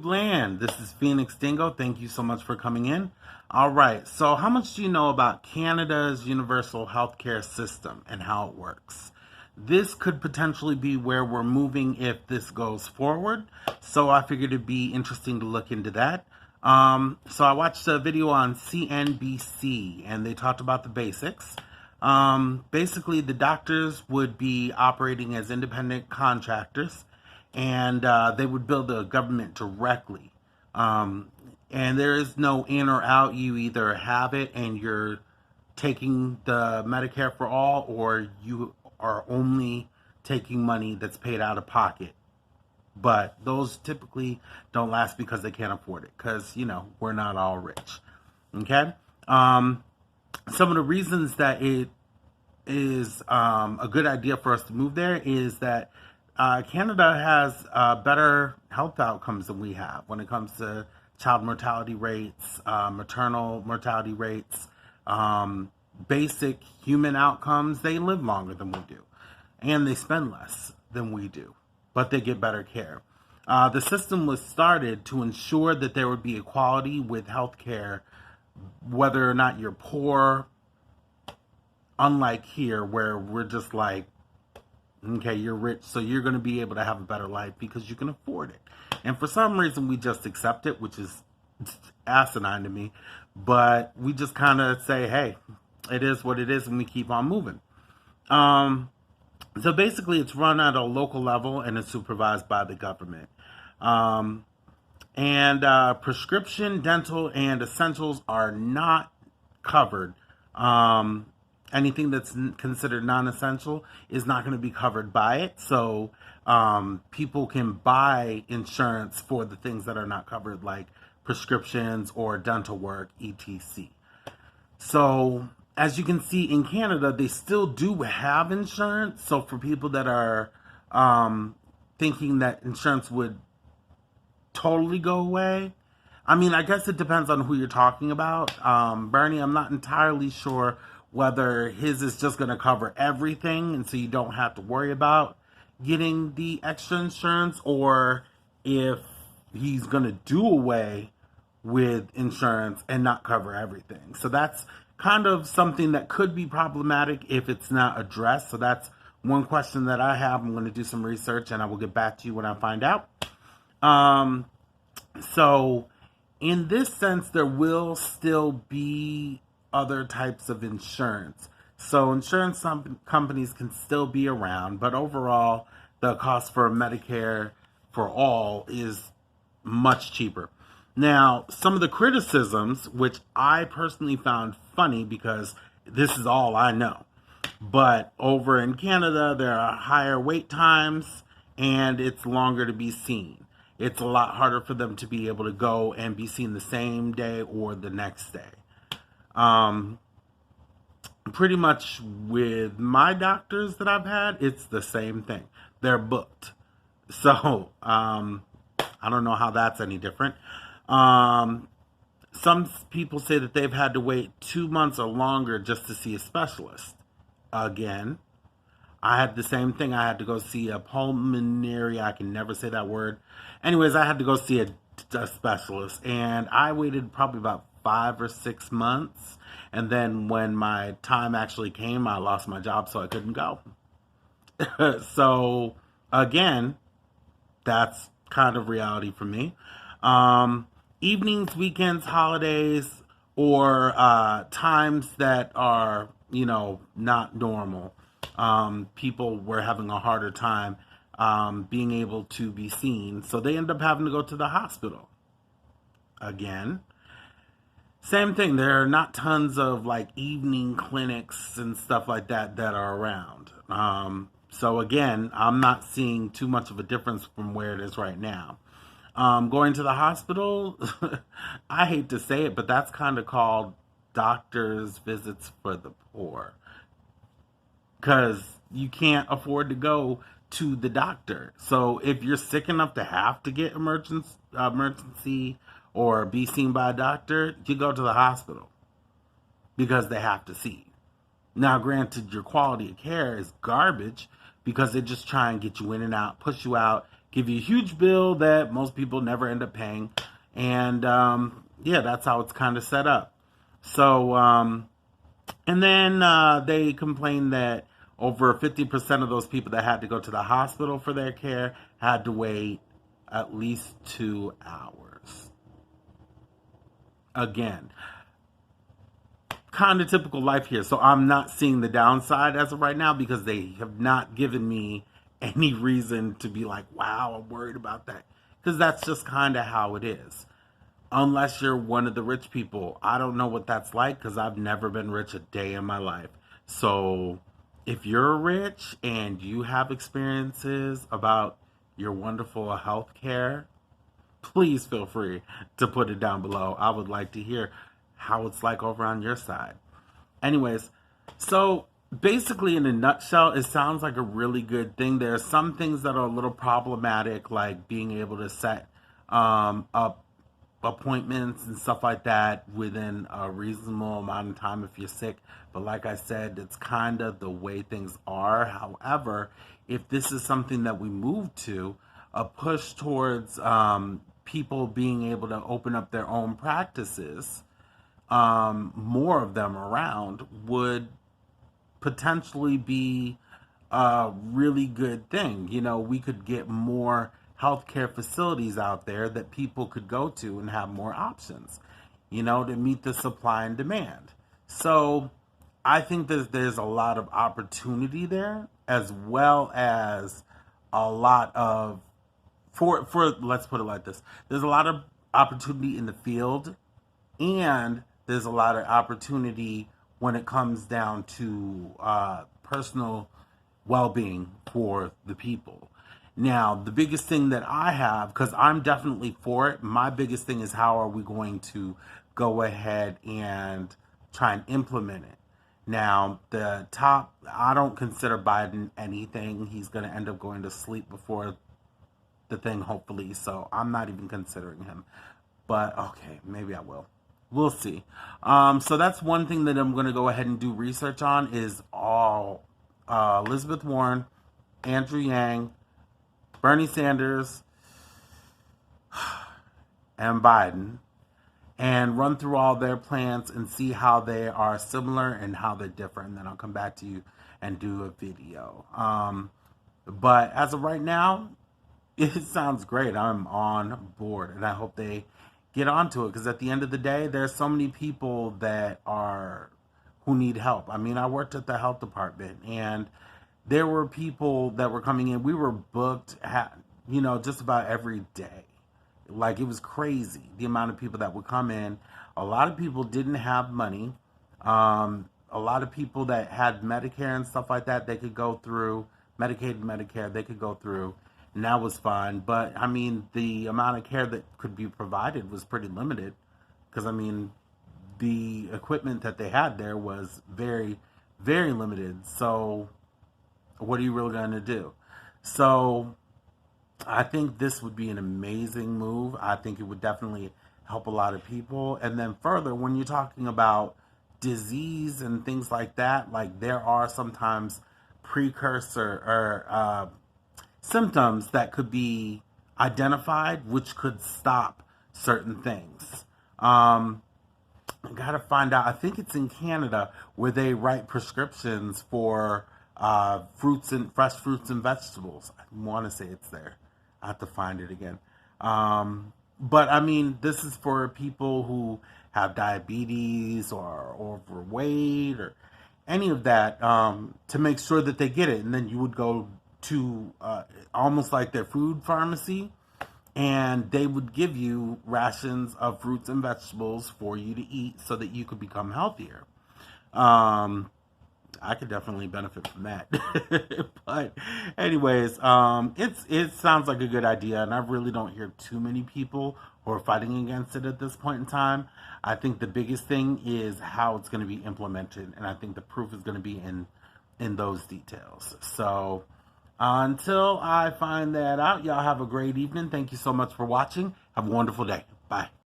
Land. This is Phoenix Dingo. Thank you so much for coming in. All right. So, how much do you know about Canada's universal healthcare system and how it works? This could potentially be where we're moving if this goes forward. So, I figured it'd be interesting to look into that. So, I watched a video on CNBC and they talked about the basics. Basically, the doctors would be operating as independent contractors and they would bill the government directly. And there is no in or out. You either have it and you're taking the Medicare for all, or you are only taking money that's paid out of pocket. But those typically don't last because they can't afford it, because, we're not all rich. Okay? Some of the reasons that it is a good idea for us to move there is that Canada has better health outcomes than we have when it comes to child mortality rates, maternal mortality rates, basic human outcomes. They live longer than we do, and they spend less than we do, but they get better care. The system was started to ensure that there would be equality with health care, whether or not you're poor, unlike here where we're just like, okay, you're rich, so you're going to be able to have a better life because you can afford it. And for some reason, we just accept it, which is asinine to me. But we just kind of say, hey, it is what it is, and we keep on moving. So basically, it's run at a local level, and it's supervised by the government. And prescription, dental, and essentials are not covered. Anything that's considered non-essential is not going to be covered by it. So people can buy insurance for the things that are not covered, like prescriptions or dental work, etc. So as you can see in Canada, they still do have insurance. So for people that are thinking that insurance would totally go away, I mean, I guess it depends on who you're talking about. Bernie, I'm not entirely sure whether his is just going to cover everything and so you don't have to worry about getting the extra insurance, or if he's going to do away with insurance and not cover everything. So that's kind of something that could be problematic if it's not addressed. So that's one question that I have. I'm going to do some research and I will get back to you when I find out. So in this sense, there will still be other types of insurance. So insurance companies can still be around, but overall, the cost for Medicare for all is much cheaper. Now, some of the criticisms, which I personally found funny because this is all I know, but over in Canada, there are higher wait times and it's longer to be seen. It's a lot harder for them to be able to go and be seen the same day or the next day. Pretty much with my doctors that I've had, it's the same thing. They're booked. So, I don't know how that's any different. Some people say that they've had to wait 2 months or longer just to see a specialist. Again, I had the same thing. I had to go see a pulmonary, I can never say that word. Anyways, I had to go see a specialist, and I waited probably about 5 or 6 months. And then when my time actually came, I lost my job, so I couldn't go. So, again, that's kind of reality for me. Evenings, weekends, holidays, or times that are, not normal. People were having a harder time being able to be seen. So they end up having to go to the hospital. Again, same thing. There are not tons of like evening clinics and stuff like that are around. So again, I'm not seeing too much of a difference from where it is right now. Going to the hospital, I hate to say it, but that's kind of called doctor's visits for the poor. Because you can't afford to go to the doctor. So if you're sick enough to have to get emergency or be seen by a doctor, you go to the hospital because they have to see you. Now, granted, your quality of care is garbage because they just try and get you in and out, push you out, give you a huge bill that most people never end up paying. And yeah, that's how it's kind of set up. So, and then they complained that over 50% of those people that had to go to the hospital for their care had to wait at least 2 hours. Again, kind of typical life here. So I'm not seeing the downside as of right now because they have not given me any reason to be like, wow, I'm worried about that. Because that's just kind of how it is. Unless you're one of the rich people. I don't know what that's like because I've never been rich a day in my life. So if you're rich and you have experiences about your wonderful health care, please feel free to put it down below. I would like to hear how it's like over on your side. Anyways, so basically, in a nutshell, it sounds like a really good thing. There are some things that are a little problematic, like being able to set up appointments and stuff like that within a reasonable amount of time if you're sick. But like I said, it's kind of the way things are. However, if this is something that we move to, a push towards people being able to open up their own practices, more of them around, would potentially be a really good thing. You know, we could get more healthcare facilities out there that people could go to and have more options, you know, to meet the supply and demand. So I think that there's a lot of opportunity there, as well as a lot of, for let's put it like this, there's a lot of opportunity in the field, and there's a lot of opportunity when it comes down to personal well-being for the people. Now, the biggest thing that I have, because I'm definitely for it, my biggest thing is how are we going to go ahead and try and implement it. Now, the top, I don't consider Biden anything. He's going to end up going to sleep before the thing, hopefully, so I'm not even considering him. But, okay, maybe I will. We'll see. So that's one thing that I'm going to go ahead and do research on is all Elizabeth Warren, Andrew Yang, Bernie Sanders, and Biden, and run through all their plans and see how they are similar and how they're different. And then I'll come back to you and do a video. But as of right now, it sounds great. I'm on board, and I hope they get onto it, because at the end of the day, there's so many people that are who need help. I mean, I worked at the health department, and there were people that were coming in. We were booked, you know, just about every day. Like, it was crazy, the amount of people that would come in. A lot of people didn't have money. A lot of people that had Medicare and stuff like that, they could go through. Medicaid and Medicare, they could go through. And that was fine. But, I mean, the amount of care that could be provided was pretty limited. Because, I mean, the equipment that they had there was very, very limited. So what are you really going to do? So I think this would be an amazing move. I think it would definitely help a lot of people. And then further, when you're talking about disease and things like that, like, there are sometimes precursor or symptoms that could be identified, which could stop certain things. I gotta find out. I think it's in Canada where they write prescriptions for fresh fruits and vegetables. I want to say it's there. I have to find it again. But I mean, this is for people who have diabetes or overweight or any of that, to make sure that they get it. And then you would go to almost like their food pharmacy, and they would give you rations of fruits and vegetables for you to eat so that you could become healthier. I could definitely benefit from that. But anyways, it sounds like a good idea, and I really don't hear too many people who are fighting against it at this point in time. I think the biggest thing is how it's going to be implemented, and I think the proof is going to be in those details. So until I find that out, y'all have a great evening. Thank you so much for watching. Have a wonderful day. Bye.